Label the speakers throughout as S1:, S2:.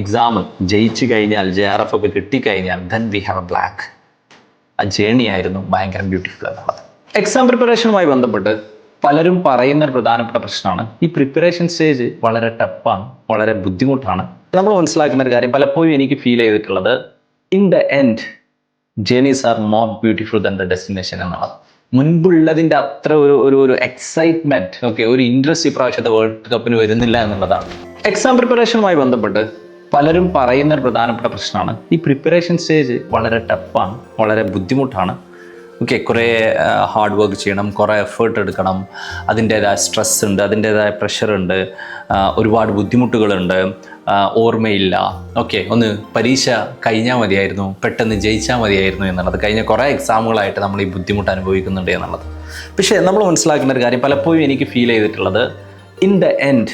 S1: Exam ജയിച്ചു കഴിഞ്ഞാൽ JRF ഒക്കെ കിട്ടിക്കഴിഞ്ഞാൽ then we have A black. ആ ജേണി ആയിരുന്നു ഭയങ്കര ബ്യൂട്ടിഫുൾ എന്നുള്ളത്. എക്സാം പ്രിപ്പറേഷനുമായി ബന്ധപ്പെട്ട് പലരും പറയുന്ന ഒരു പ്രധാനപ്പെട്ട പ്രശ്നമാണ് ഈ പ്രിപ്പറേഷൻ സ്റ്റേജ് വളരെ ടഫാണ്, വളരെ ബുദ്ധിമുട്ടാണ്. നമ്മൾ മനസ്സിലാക്കുന്ന ഒരു കാര്യം പലപ്പോഴും എനിക്ക് ഫീൽ ചെയ്തിട്ടുള്ളത് in the end journeys are more beautiful than the destination എന്നുള്ളത്. മുൻപുള്ളതിൻ്റെ അത്ര ഒരു എക്സൈറ്റ്മെന്റ്, ഒരു ഇൻട്രസ്റ്റ് ഈ പ്രാവശ്യത്തെ വേൾഡ് കപ്പിന് വരുന്നില്ല എന്നുള്ളതാണ്. എക്സാം പ്രിപ്പറേഷനുമായി ബന്ധപ്പെട്ട് പലരും പറയുന്ന ഒരു പ്രധാനപ്പെട്ട പ്രശ്നമാണ് ഈ പ്രിപ്പറേഷൻ സ്റ്റേജ് വളരെ ടഫാണ്, വളരെ ബുദ്ധിമുട്ടാണ്. കുറേ ഹാർഡ് വർക്ക് ചെയ്യണം, കുറേ എഫേർട്ട് എടുക്കണം, അതിൻ്റേതായ സ്ട്രെസ് ഉണ്ട്, അതിൻ്റേതായ പ്രഷറുണ്ട്, ഒരുപാട് ബുദ്ധിമുട്ടുകളുണ്ട്, ഓർമ്മയില്ല. ഒന്ന് പരീക്ഷ കഴിഞ്ഞാൽ മതിയായിരുന്നു, പെട്ടെന്ന് ജയിച്ചാൽ മതിയായിരുന്നു എന്നുള്ളത് കഴിഞ്ഞ കുറേ എക്സാമുകളായിട്ട് നമ്മൾ ഈ ബുദ്ധിമുട്ട് അനുഭവിക്കുന്നുണ്ട് എന്നുള്ളത്. പക്ഷേ നമ്മൾ മനസ്സിലാക്കുന്ന ഒരു കാര്യം പലപ്പോഴും എനിക്ക് ഫീൽ ചെയ്തിട്ടുള്ളത് in the end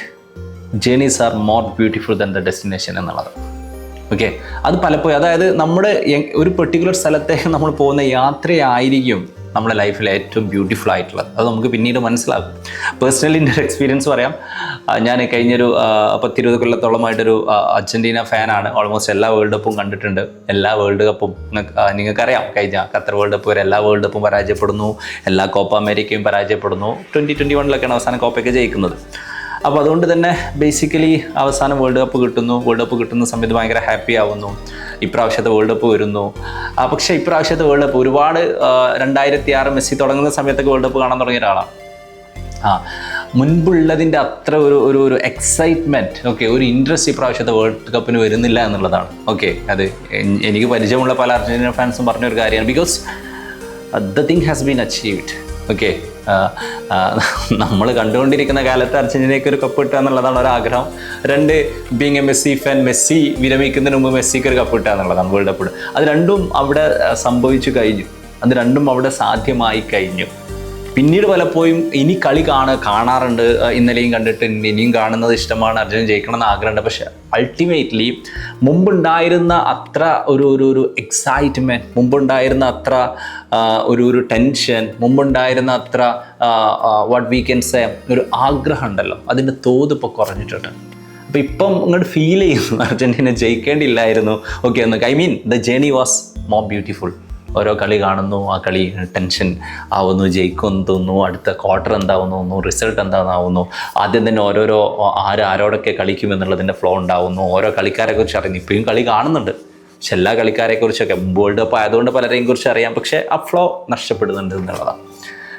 S1: journeys are more beautiful than the destination എന്നുള്ളത്. അത് പലപ്പോഴും, അതായത് നമ്മുടെ ഒരു പെർട്ടിക്കുലർ സ്ഥലത്തേക്ക് നമ്മൾ പോകുന്ന യാത്രയായിരിക്കും നമ്മുടെ ലൈഫിൽ ഏറ്റവും ബ്യൂട്ടിഫുൾ ആയിട്ടുള്ളത്. അത് നമുക്ക് പിന്നീട് മനസ്സിലാകും. പേഴ്സണലി എൻ്റെ ഒരു എക്സ്പീരിയൻസ് പറയാം. ഞാൻ കഴിഞ്ഞൊരു 10-20 കൊല്ലത്തോളമായിട്ടൊരു അർജൻറ്റീന ഫാനാണ്. ഓൾമോസ്റ്റ് എല്ലാ വേൾഡ് കപ്പും കണ്ടിട്ടുണ്ട്. എല്ലാ വേൾഡ് കപ്പും നിങ്ങൾക്കറിയാം, കഴിഞ്ഞ ഖത്തർ വേൾഡ് കപ്പ് വരെ എല്ലാ വേൾഡ് കപ്പും പരാജയപ്പെടുന്നു, എല്ലാ കോപ്പ അമേരിക്കയും പരാജയപ്പെടുന്നു. 2021 അവസാനം കോപ്പയൊക്കെ ജയിക്കുന്നത്. അപ്പോൾ അതുകൊണ്ട് തന്നെ ബേസിക്കലി അവസാനം വേൾഡ് കപ്പ് കിട്ടുന്ന സമയത്ത് ഭയങ്കര ഹാപ്പി ആവുന്നു. ഇപ്രാവശ്യത്തെ വേൾഡ് കപ്പ് വരുന്നു. പക്ഷേ ഇപ്രാവശ്യത്തെ വേൾഡ് കപ്പ് ഒരുപാട് 2006 മെസ്സി തുടങ്ങുന്ന സമയത്തൊക്കെ വേൾഡ് കപ്പ് കാണാൻ തുടങ്ങിയ ഒരാളാണ്. മുൻപുള്ളതിൻ്റെ അത്ര ഒരു എക്സൈറ്റ്മെൻറ്റ്, ഒരു ഇൻട്രസ്റ്റ് ഇപ്രാവശ്യത്തെ വേൾഡ് കപ്പിന് വരുന്നില്ല എന്നുള്ളതാണ്. അത് എനിക്ക് പരിചയമുള്ള പല അർജന്റീന ഫാൻസും പറഞ്ഞൊരു കാര്യമാണ്. Because the thing has been achieved. നമ്മൾ കണ്ടുകൊണ്ടിരിക്കുന്ന കാലത്ത് അർജന്റീനയ്ക്ക് ഒരു കപ്പ് കിട്ടുക എന്നുള്ളതാണ് ഒരാഗ്രഹം. 2, being a Messi fan, Messi വിരമിക്കുന്നതിന് മുമ്പ് മെസ്സിക്ക് ഒരു കപ്പ് കിട്ടുക എന്നുള്ളതാണ് വേൾഡ് കപ്പ്. അത് രണ്ടും അവിടെ സംഭവിച്ചു കഴിഞ്ഞു, അത് രണ്ടും അവിടെ സാധ്യമായി കഴിഞ്ഞു. പിന്നീട് പലപ്പോഴും ഇനി കളി കാണാറുണ്ട്, ഇന്നലെയും കണ്ടിട്ട് ഇനിയും കാണുന്നത് ഇഷ്ടമാണ്, അർജന്റീന ജയിക്കണം എന്ന് ആഗ്രഹമുണ്ട്. പക്ഷെ അൾട്ടിമേറ്റ്ലി മുമ്പുണ്ടായിരുന്ന അത്ര ഒരു എക്സൈറ്റ്മെൻറ്റ്, മുമ്പുണ്ടായിരുന്ന അത്ര ഒരു ടെൻഷൻ, മുമ്പുണ്ടായിരുന്ന അത്ര വാട്ട് വി ക്യാൻ സേ ഒരു ആഗ്രഹം ഉണ്ടല്ലോ, അതിൻ്റെ തോത് ഇപ്പോൾ കുറഞ്ഞിട്ടുണ്ട്. അപ്പോൾ ഇപ്പം ഇങ്ങോട്ട് ഫീൽ ചെയ്യുന്നു അർജന്റീന ജയിക്കേണ്ടിയില്ലായിരുന്നു. The journey was more beautiful. ഓരോ കളി കാണുന്നു, ആ കളി ടെൻഷൻ ആവുന്നു, ജയിക്കുമെന്ന് തോന്നുന്നു, അടുത്ത ക്വാർട്ടർ എന്താവുന്നു തോന്നുന്നു, റിസൾട്ട് എന്താവുന്നു, ആദ്യം തന്നെ ഓരോരോ ആരോടൊക്കെ കളിക്കുമെന്നുള്ളതിൻ്റെ ഫ്ലോ ഉണ്ടാവുന്നു, ഓരോ കളിക്കാരെക്കുറിച്ച് അറിയുന്നു. ഇപ്പോഴും കളി കാണുന്നുണ്ട്, പക്ഷെ എല്ലാ കളിക്കാരെക്കുറിച്ചൊക്കെ വേൾഡ് കപ്പ് ആയതുകൊണ്ട് പലരെയും കുറിച്ച് അറിയാം, പക്ഷേ ആ ഫ്ലോ നഷ്ടപ്പെടുന്നുണ്ട് എന്നുള്ളതാണ്.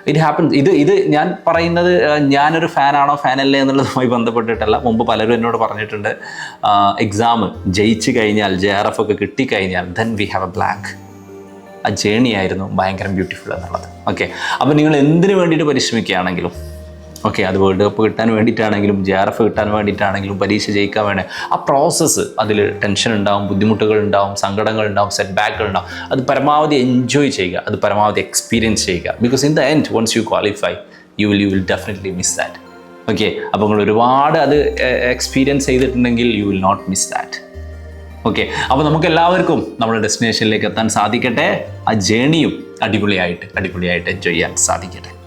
S1: It happens. ഇത് ഞാൻ പറയുന്നത് ഞാനൊരു ഫാനാണോ ഫാനല്ലേ എന്നുള്ളതുമായി ബന്ധപ്പെട്ടിട്ടല്ല. മുമ്പ് പലരും എന്നോട് പറഞ്ഞിട്ടുണ്ട്, എക്സാം ജയിച്ചു കഴിഞ്ഞാൽ JRF ഒക്കെ കിട്ടിക്കഴിഞ്ഞാൽ then we have A black. ആ ജേണി ആയിരുന്നു ഭയങ്കര ബ്യൂട്ടിഫുൾ എന്നുള്ളത്. അപ്പോൾ നിങ്ങൾ എന്തിനു വേണ്ടിയിട്ട് പരിശ്രമിക്കുകയാണെങ്കിലും, അത് വേൾഡ് കപ്പ് കിട്ടാൻ വേണ്ടിയിട്ടാണെങ്കിലും JRF കിട്ടാൻ വേണ്ടിയിട്ടാണെങ്കിലും പരീക്ഷ ജയിക്കാൻ വേണ്ടി, ആ പ്രോസസ്സ്, അതിൽ ടെൻഷൻ ഉണ്ടാവും, ബുദ്ധിമുട്ടുകൾ ഉണ്ടാവും, സങ്കടങ്ങൾ ഉണ്ടാവും, സെറ്റ് ബാക്കുകൾ ഉണ്ടാവും. അത് പരമാവധി എൻജോയ് ചെയ്യുക, അത് പരമാവധി എക്സ്പീരിയൻസ് ചെയ്യുക. Because in the end once you qualify you will definitely miss that. അപ്പോൾ നിങ്ങൾ ഒരുപാട് അത് എക്സ്പീരിയൻസ് ചെയ്തിട്ടുണ്ടെങ്കിൽ you will not miss that. അപ്പോൾ നമുക്ക് എല്ലാവർക്കും നമ്മുടെ ഡെസ്റ്റിനേഷനിലേക്ക് എത്താൻ സാധിക്കട്ടെ. ആ ജേണിയും അടിപൊളിയായിട്ട് എൻജോയ് ചെയ്യാൻ സാധിക്കട്ടെ.